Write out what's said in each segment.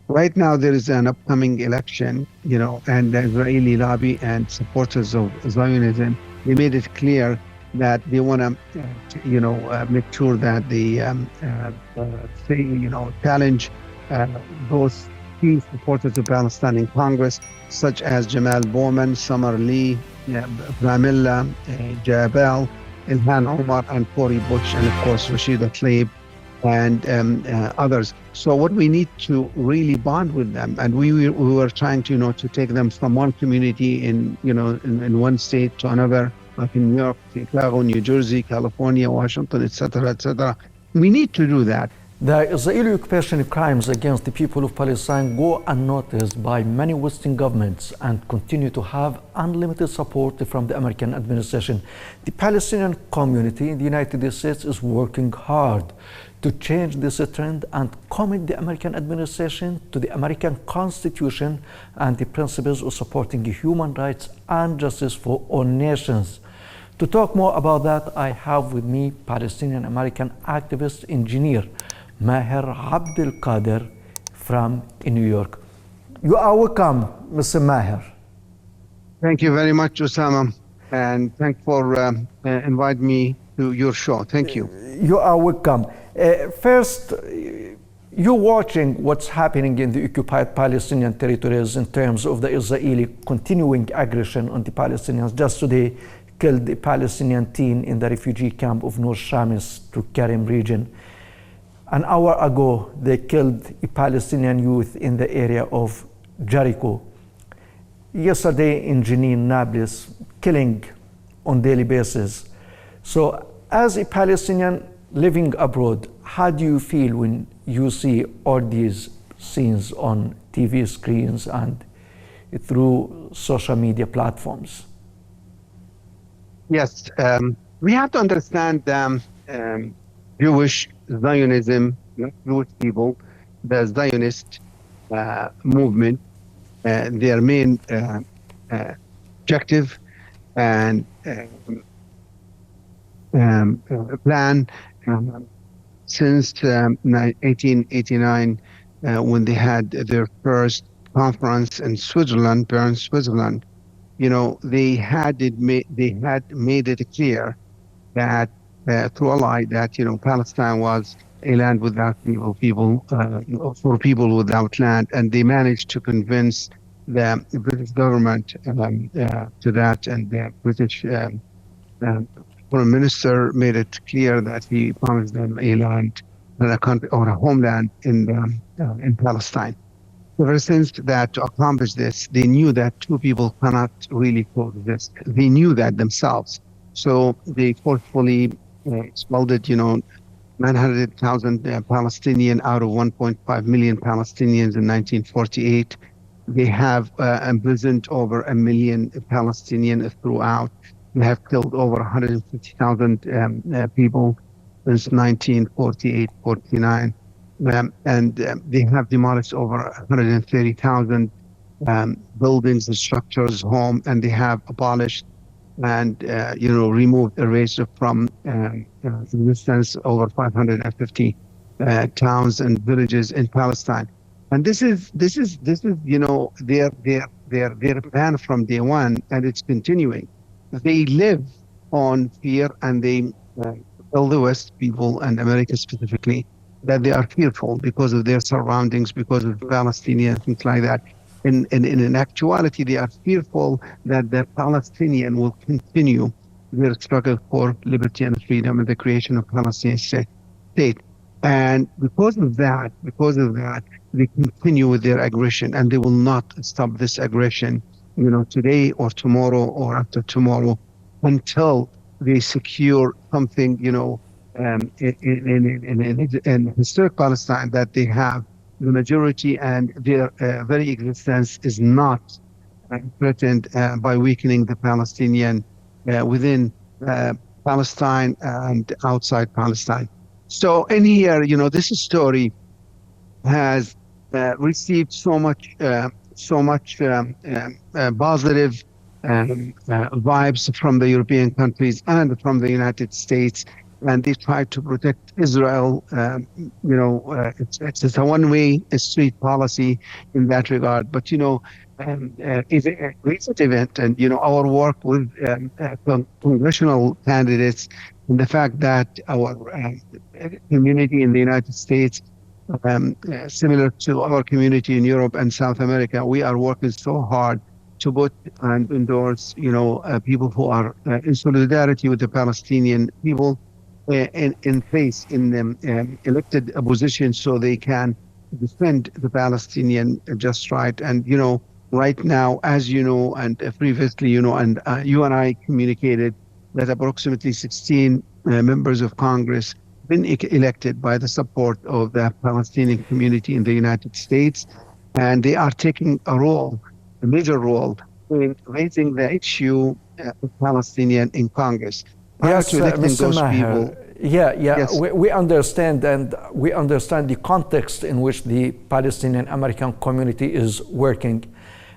Right now, there is an upcoming election, and the Israeli lobby and supporters of Zionism, they made it clear that they want make sure that they challenge uh, those key supporters of Palestine in Congress, such as Jamal Bowman, Summer Lee, Bramilla, Jabal, Ilhan Omar, and Cory Bush, and of course Rashida Tlaib and others. So what we need to really bond with them, and we were trying to to take them from one community in one state to another, like in New York, Chicago, New Jersey, California, Washington, etc., etc. We need to do that. The Israeli occupation crimes against the people of Palestine go unnoticed by many Western governments and continue to have unlimited support from the American administration. The Palestinian community in the United States is working hard to change this trend and commit the American administration to the American Constitution and the principles of supporting human rights and justice for all nations. To talk more about that, I have with me Palestinian American activist engineer Maher Abdel Qadir from New York. You are welcome, Mr. Maher. Thank you very much, Osama, and thank for inviting me to your show. Thank you. You are welcome. First, you're watching what's happening in the occupied Palestinian territories in terms of the Israeli continuing aggression on the Palestinians. Just today, killed a Palestinian teen in the refugee camp of Nur Shamis to Karim region. An hour ago, they killed a Palestinian youth in the area of Jericho. Yesterday in Jenin, Nablus, killing on daily basis. So as a Palestinian living abroad, how do you feel when you see all these scenes on TV screens and through social media platforms? Yes, we have to understand Jewish Zionism, Jewish people, the Zionist movement, their main objective and plan since 1889, when they had their first conference in Switzerland, Bern, Switzerland. They had made it clear that through a lie that Palestine was a land without people for people without land, and they managed to convince the British government to that, and the British Prime Minister made it clear that he promised them a land and a country or a homeland in Palestine. Ever since that, to accomplish this, they knew that two people cannot really coexist. They knew that themselves. So they forcefully expelled 900,000 Palestinians out of 1.5 million Palestinians in 1948. They have imprisoned over 1 million Palestinians throughout. They have killed over 150,000 people since 1948-49. And they have demolished over 130,000 buildings and structures, homes, and they have abolished and removed, erased from existence over 550 towns and villages in Palestine. And this is their plan from day one, and it's continuing. They live on fear, and they tell the West people and America specifically that they are fearful because of their surroundings, because of Palestinians, things like that. In actuality, they are fearful that the Palestinian will continue their struggle for liberty and freedom and the creation of Palestinian state. And because of that, they continue with their aggression, and they will not stop this aggression, today or tomorrow or after tomorrow, until they secure something, in historic Palestine, that they have the majority, and their very existence is not threatened by weakening the Palestinian within Palestine and outside Palestine. So in here, this story has received so much positive vibes from the European countries and from the United States. and they try to protect Israel. It's a one-way street policy in that regard. But it's a recent event, and our work with congressional candidates, and the fact that our community in the United States, similar to our community in Europe and South America, we are working so hard to put and endorse, people who are in solidarity with the Palestinian people, in place in elected positions, so they can defend the Palestinian just right. And right now, as you know, and previously, and you and I communicated that approximately 16 members of Congress been elected by the support of the Palestinian community in the United States, and they are taking a major role in raising the issue of Palestinian in Congress. Prior Yes, to electing Mr. those Maher. people, Yeah, yes, we understand, and we understand the context in which the Palestinian American community is working.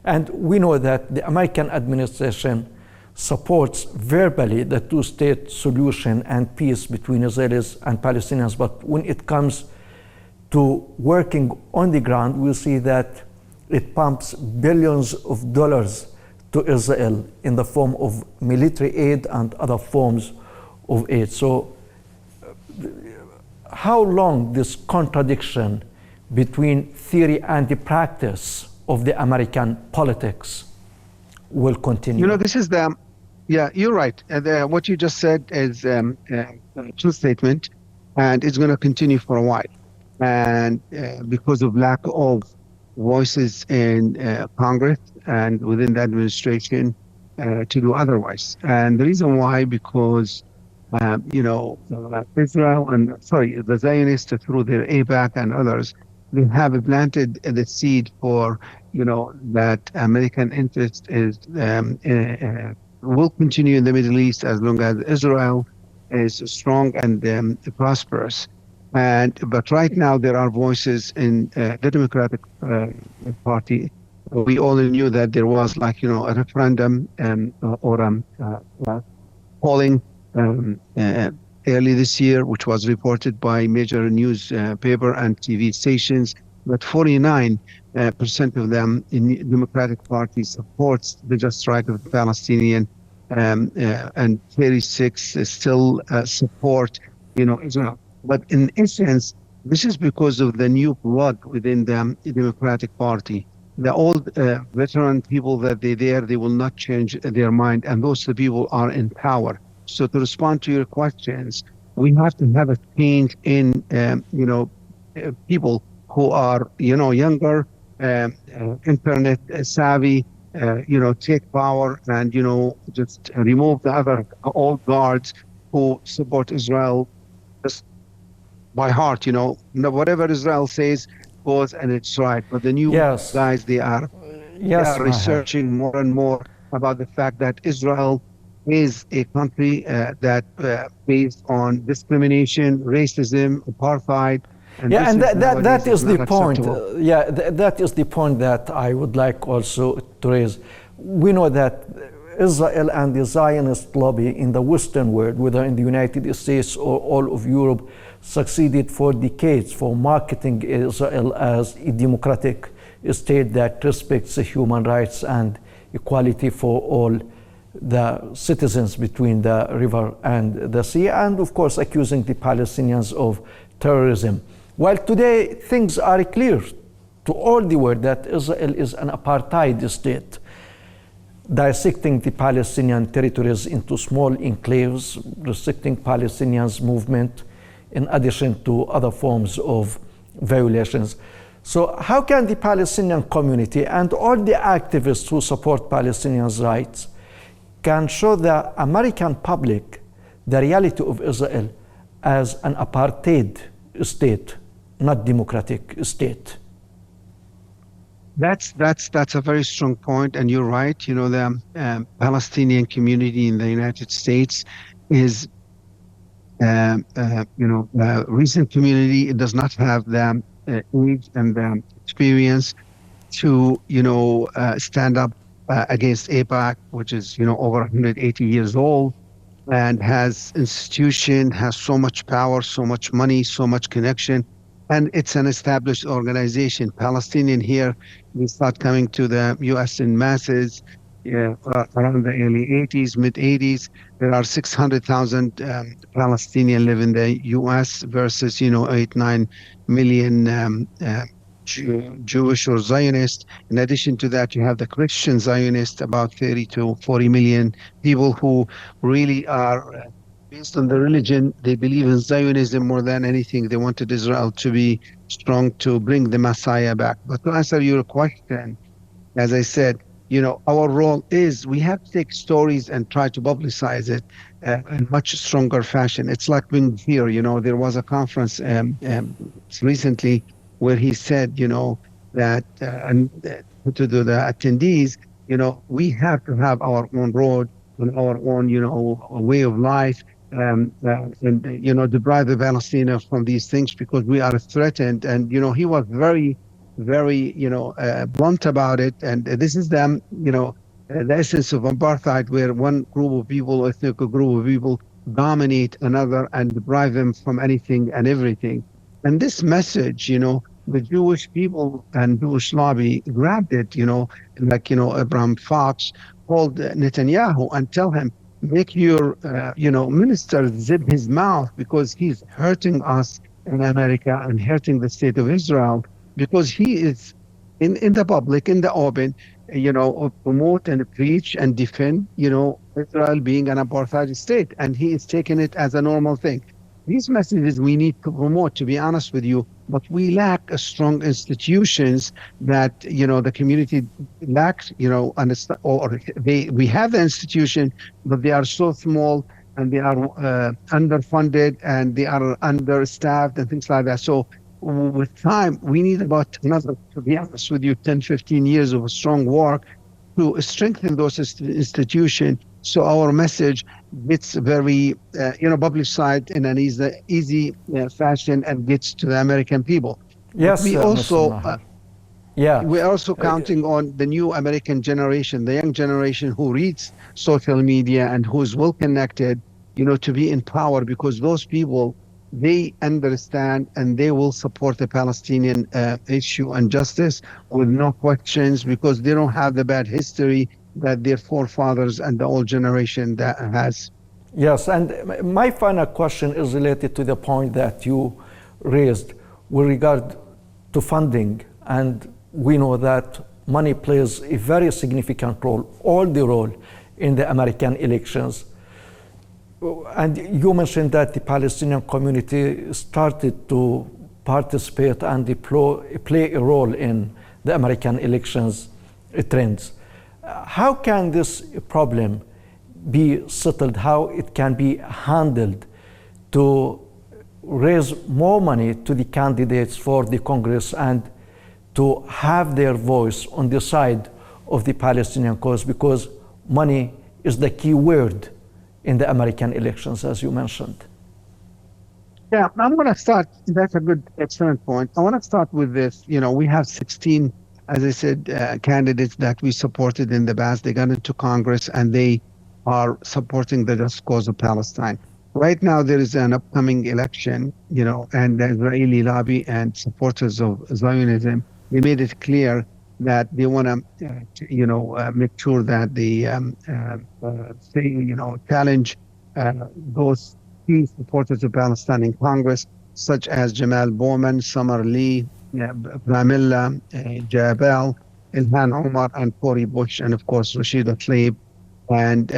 And we know that the American administration supports verbally the two-state solution and peace between Israelis and Palestinians. But when it comes to working on the ground, we see that it pumps billions of dollars to Israel in the form of military aid and other forms of aid. So how long this contradiction between theory and the practice of the American politics will continue? this is yeah, you're right. What you just said is a true statement, and it's going to continue for a while. And because of lack of voices in Congress and within the administration to do otherwise. And the reason why, because Israel and the Zionists through their AIPAC and others, they have planted the seed for that American interest is will continue in the Middle East as long as Israel is strong and prosperous. But right now there are voices in the Democratic Party. We all knew that there was a referendum or polling early this year, which was reported by major newspaper and TV stations, that 49% of them in the Democratic Party supports the just right of the Palestinian, and 36 still support Israel. But in essence, this is because of the new blood within the Democratic Party. The old veteran people that they will not change their mind, and those people are in power. So to respond to your questions, we have to have a change in people who are younger, internet savvy, take power, and just remove the other old guards who support Israel just by heart. Whatever Israel says goes, and it's right. But the new Yes. guys, they are Yes, Maher. researching more and more about the fact that Israel is a country that based on discrimination, racism, apartheid. Yeah, and that nowadays is the not point. acceptable. That is the point that I would like also to raise. We know that Israel and the Zionist lobby in the Western world, whether in the United States or all of Europe, succeeded for decades for marketing Israel as a democratic state that respects human rights and equality for all the citizens between the river and the sea, and of course accusing the Palestinians of terrorism. While today things are clear to all the world that Israel is an apartheid state, dissecting the Palestinian territories into small enclaves, restricting Palestinians' movement, in addition to other forms of violations. So how can the Palestinian community and all the activists who support Palestinians' rights can show the American public the reality of Israel as an apartheid state, not democratic state? That's a very strong point, and you're right. The Palestinian community in the United States is recent community. It does not have the age and the experience to stand up against AIPAC, which is over 180 years old, and has institution, has so much power, so much money, so much connection, and it's an established organization. Palestinian here, we start coming to the U.S. in masses. Yeah, around the early 80s, mid 80s, there are 600,000 Palestinians live in the U.S. versus 8, 9 million Jewish or Zionist. In addition to that, you have the Christian Zionist, about 30 to 40 million people who really are based on the religion. They believe in Zionism more than anything. They wanted Israel to be strong to bring the Messiah back. But to answer your question, as I said, our role is we have to take stories and try to publicize it in much stronger fashion. It's like being here, there was a conference recently where he said, that to the attendees, we have to have our own road and our own, way of life, and deprive the Palestinians from these things because we are threatened. And he was very very blunt about it, and this is the essence of apartheid, where one group of people, ethnic group of people, dominate another and deprive them from anything and everything. And this message, the Jewish people and Jewish lobby grabbed it, like Abraham Fox called Netanyahu and tell him, make your minister zip his mouth because he's hurting us in America and hurting the state of Israel, because he is in the public, in the open, promote and preach and defend, Israel being an apartheid state. And he is taking it as a normal thing. These messages we need to promote, to be honest with you, but we lack a strong institutions that, the community lacks, understand, or we have the institution, but they are so small and they are underfunded and they are understaffed and things like that. So with time, we need about another, to be honest with you, 10, 15 years of strong work to strengthen those institutions so our message gets very, publicized in an easy fashion and gets to the American people. But Yes, Mr. Maher. Yeah. we're also counting on the new American generation, the young generation who reads social media and who's well connected, to be in power, because those people, they understand and they will support the Palestinian issue and justice with no questions, because they don't have the bad history that their forefathers and the old generation that has. Yes, and my final question is related to the point that you raised with regard to funding. And we know that money plays a very significant role, all the role, in the American elections. And you mentioned that the Palestinian community started to participate and play a role in the American elections trends. How can this problem be settled? How it can be handled to raise more money to the candidates for the Congress and to have their voice on the side of the Palestinian cause? Because money is the key word in the American elections, as you mentioned. Yeah, I'm going to start. That's a good, excellent point. I want to start with this. We have 16, as I said, candidates that we supported in the past. They got into Congress and they are supporting the just cause of Palestine. Right now, there is an upcoming election, and the Israeli lobby and supporters of Zionism, they made it clear that they want to, make sure that they challenge those key supporters of Palestine in Congress, such as Jamal Bowman, Summer Lee, Pramila Jabal, Ilhan Omar, and Cory Bush, and of course Rashida Tlaib and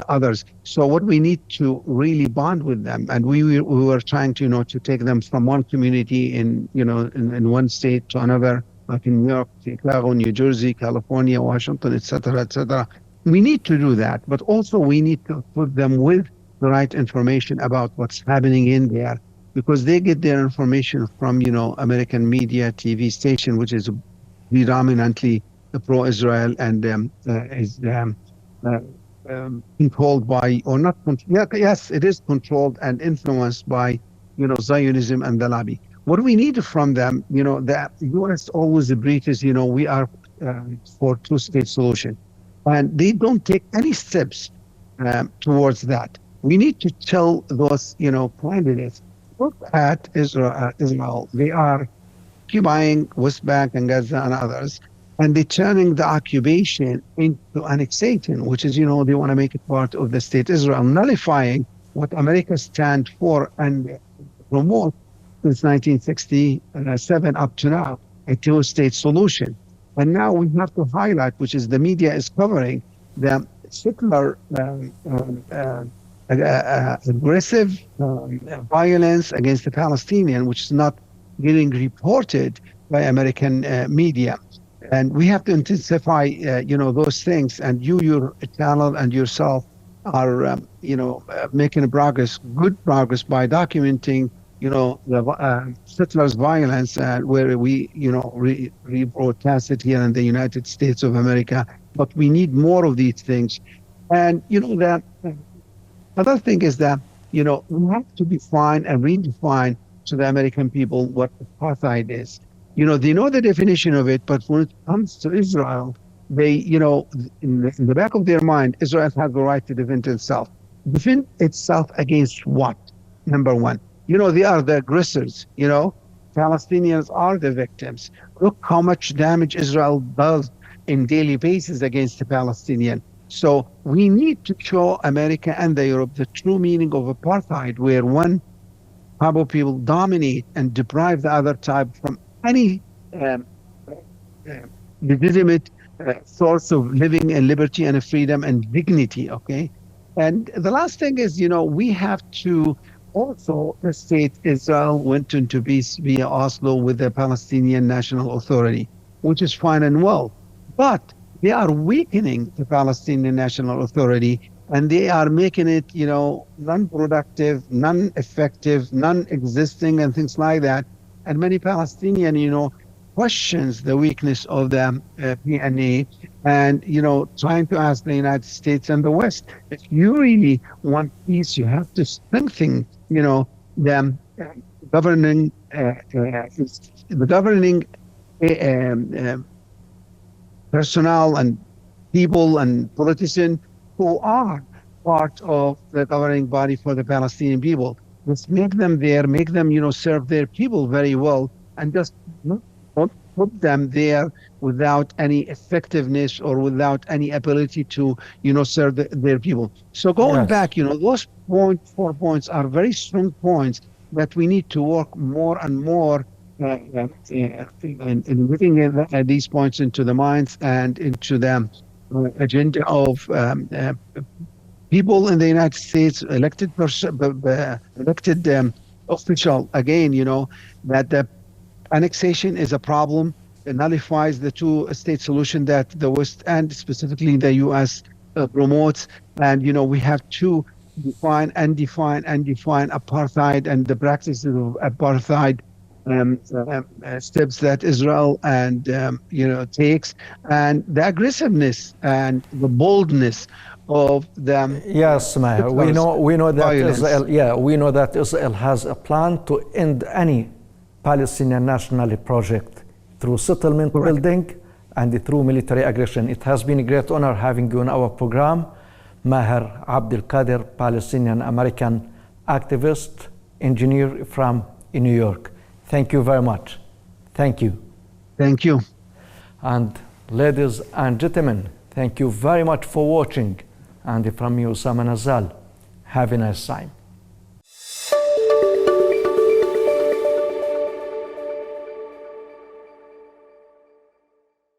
others. So what we need to really bond with them, and we were trying to to take them from one community in one state to another, like in New York, Chicago, New Jersey, California, Washington, etc., etc. We need to do that, but also we need to put them with the right information about what's happening in there, because they get their information from American media, TV station, which is predominantly pro-Israel and is controlled by, or not yes, it is controlled and influenced by Zionism and the lobby. What we need from them, the U.S. always breaches, we are for two-state solution, and they don't take any steps towards that. We need to tell those, candidates, look at Israel. They are occupying West Bank and Gaza and others, and they're turning the occupation into annexation, which is, they want to make it part of the state Israel, nullifying what America stands for and promote since 1967 up to now, a two-state solution. And now we have to highlight, which is the media is covering, the secular aggressive violence against the Palestinian, which is not getting reported by American media. And we have to intensify, those things. And your channel and yourself are, making good progress by documenting, the settlers' violence, where we, rebroadcast it here in the United States of America. But we need more of these things. And, that other thing is that, we have to define and redefine to the American people what apartheid is. They know the definition of it, but when it comes to Israel, they, in the back of their mind, Israel has the right to defend itself. Defend itself against what? Number one, they are the aggressors, Palestinians are the victims. Look how much damage Israel does in daily basis against the Palestinian. So we need to show America and Europe the true meaning of apartheid, where one type of people dominate and deprive the other type from any legitimate source of living and liberty and freedom and dignity, okay? And the last thing is, we have to also, the state Israel went into peace via Oslo with the Palestinian National Authority, which is fine and well. But they are weakening the Palestinian National Authority, and they are making it, non-productive, non-effective, non-existing, and things like that. And many Palestinians, questions the weakness of the PNA, and, trying to ask the United States and the West, if you really want peace, you have to strengthen, the governing, personnel and people and politicians who are part of the governing body for the Palestinian people. Let's make them there, make them, serve their people very well, and just not put them there without any effectiveness or without any ability to, serve their people. So going back, those 4 points are very strong points that we need to work more and more in putting these points into the minds and into the agenda of people in the United States, elected official. Again, that the annexation is a problem. It nullifies the two-state solution that the West and specifically the U.S. Promotes. And, we have to define apartheid and the practices of apartheid steps that Israel and takes, and the aggressiveness and the boldness of them. Yes, Maher. We know that Israel. We know that Israel has a plan to end any Palestinian national project through settlement building and through military aggression. It has been a great honor having you on our program, Maher Abdel Qadir, Palestinian American activist, engineer from New York. Thank you very much. Thank you. Thank you. And ladies and gentlemen, thank you very much for watching. And from you, Usama Nazal, have a nice time.